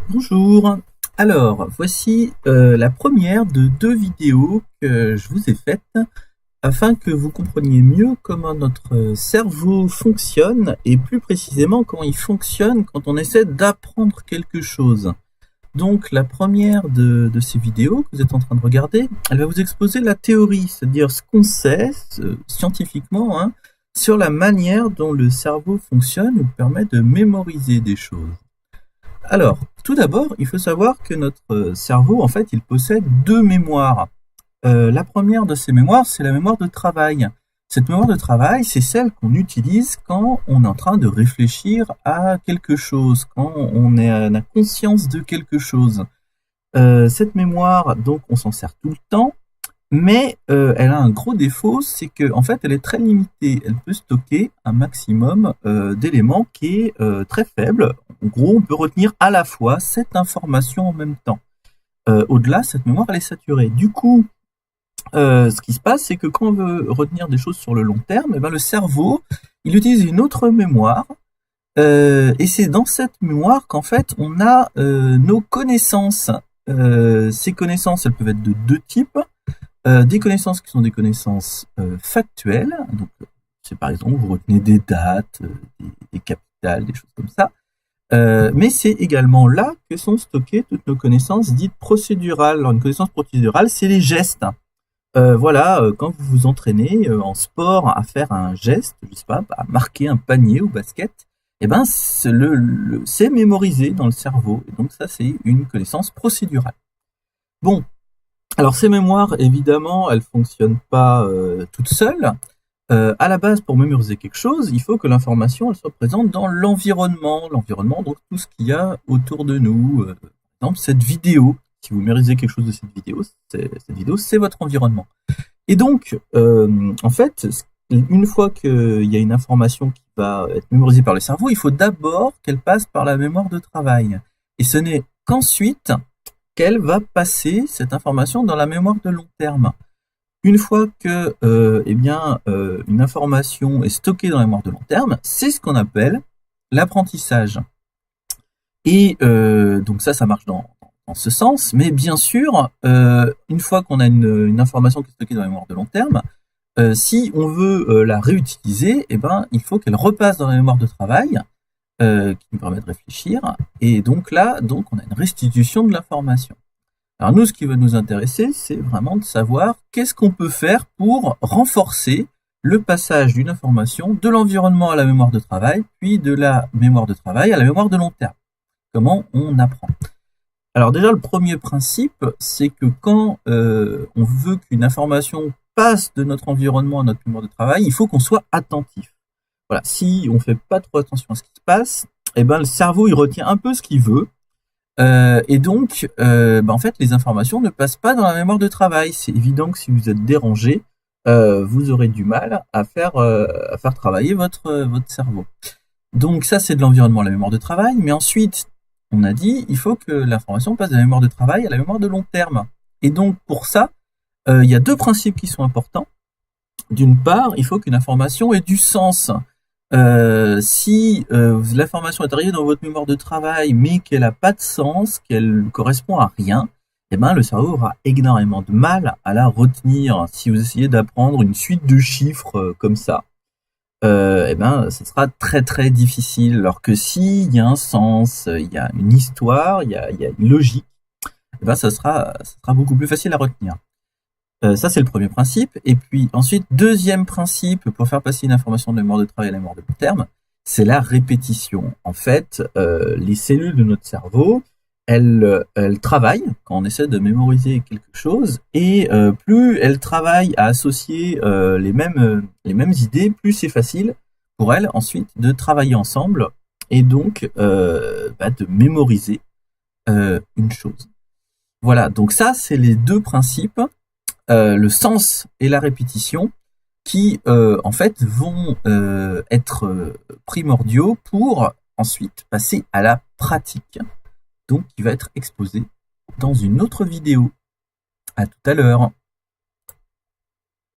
Bonjour. Alors, voici la première de deux vidéos que je vous ai faites afin que vous compreniez mieux comment notre cerveau fonctionne et plus précisément comment il fonctionne quand on essaie d'apprendre quelque chose. Donc, la première de ces vidéos que vous êtes en train de regarder, elle va vous exposer la théorie, c'est-à-dire ce qu'on sait scientifiquement sur la manière dont le cerveau fonctionne ou permet de mémoriser des choses. Alors, tout d'abord, il faut savoir que notre cerveau, en fait, il possède deux mémoires. La première de ces mémoires, c'est la mémoire de travail. Cette mémoire de travail, c'est celle qu'on utilise quand on est en train de réfléchir à quelque chose, quand on a conscience de quelque chose. Cette mémoire, donc, on s'en sert tout le temps, mais elle a un gros défaut, c'est qu'en fait, elle est très limitée. Elle peut stocker un maximum d'éléments qui est très faible. En gros, on peut retenir à la fois 7 informations en même temps. Au-delà, cette mémoire, elle est saturée. Du coup, ce qui se passe, c'est que quand on veut retenir des choses sur le long terme, eh ben, le cerveau, il utilise une autre mémoire. Et c'est dans cette mémoire qu'en fait, on a nos connaissances. Ces connaissances, elles peuvent être de deux types. Des connaissances qui sont des connaissances factuelles. Donc, c'est par exemple, vous retenez des dates, des capitales, des choses comme ça. Mais c'est également là que sont stockées toutes nos connaissances dites procédurales. Alors, une connaissance procédurale, c'est les gestes. Voilà, quand vous vous entraînez en sport à faire un geste, je sais pas, à marquer un panier au basket, eh ben, c'est mémorisé dans le cerveau. Et donc ça, c'est une connaissance procédurale. Bon, alors ces mémoires, évidemment, elles fonctionnent pas toutes seules. À la base, pour mémoriser quelque chose, il faut que l'information elle soit présente dans l'environnement. L'environnement, donc tout ce qu'il y a autour de nous. Par exemple, cette vidéo. Si vous mémorisez quelque chose de cette vidéo, c'est votre environnement. Et donc, en fait, une fois qu'il y a une information qui va être mémorisée par le cerveau, il faut d'abord qu'elle passe par la mémoire de travail. Et ce n'est qu'ensuite qu'elle va passer cette information dans la mémoire de long terme. Une fois que une information est stockée dans la mémoire de long terme, c'est ce qu'on appelle l'apprentissage. Et donc ça marche dans ce sens, mais bien sûr, une fois qu'on a une information qui est stockée dans la mémoire de long terme, si on veut la réutiliser, eh ben, il faut qu'elle repasse dans la mémoire de travail, qui nous permet de réfléchir, et donc là, on a une restitution de l'information. Alors nous, ce qui va nous intéresser, c'est vraiment de savoir qu'est-ce qu'on peut faire pour renforcer le passage d'une information de l'environnement à la mémoire de travail, puis de la mémoire de travail à la mémoire de long terme. Comment on apprend? Alors déjà, le premier principe, c'est que quand on veut qu'une information passe de notre environnement à notre mémoire de travail, il faut qu'on soit attentif. Voilà, si on fait pas trop attention à ce qui se passe, eh ben le cerveau il retient un peu ce qu'il veut, et donc en fait les informations ne passent pas dans la mémoire de travail. C'est évident que si vous êtes dérangé, vous aurez du mal à faire travailler votre cerveau. Donc ça c'est de l'environnement à la mémoire de travail, mais ensuite on a dit il faut que l'information passe de la mémoire de travail à la mémoire de long terme. Et donc pour ça, il y a deux principes qui sont importants. D'une part, il faut qu'une information ait du sens. Si l'information est arrivée dans votre mémoire de travail, mais qu'elle n'a pas de sens, qu'elle ne correspond à rien, eh ben, le cerveau aura énormément de mal à la retenir. Si vous essayez d'apprendre une suite de chiffres comme ça, eh ben, ce sera très très difficile. Alors que s'il y a un sens, il y a une histoire, il y a une logique, eh ben, ça sera beaucoup plus facile à retenir. Ça, c'est le premier principe. Et puis ensuite, deuxième principe pour faire passer une information de mémoire de travail à la mémoire de long terme, c'est la répétition. En fait, les cellules de notre cerveau, elles travaillent quand on essaie de mémoriser quelque chose, et plus elles travaillent à associer les mêmes idées, plus c'est facile pour elles ensuite de travailler ensemble et donc de mémoriser une chose. Voilà, donc ça, c'est les deux principes. Le sens et la répétition qui en fait vont être primordiaux pour ensuite passer à la pratique, donc qui va être exposée dans une autre vidéo. À tout à l'heure.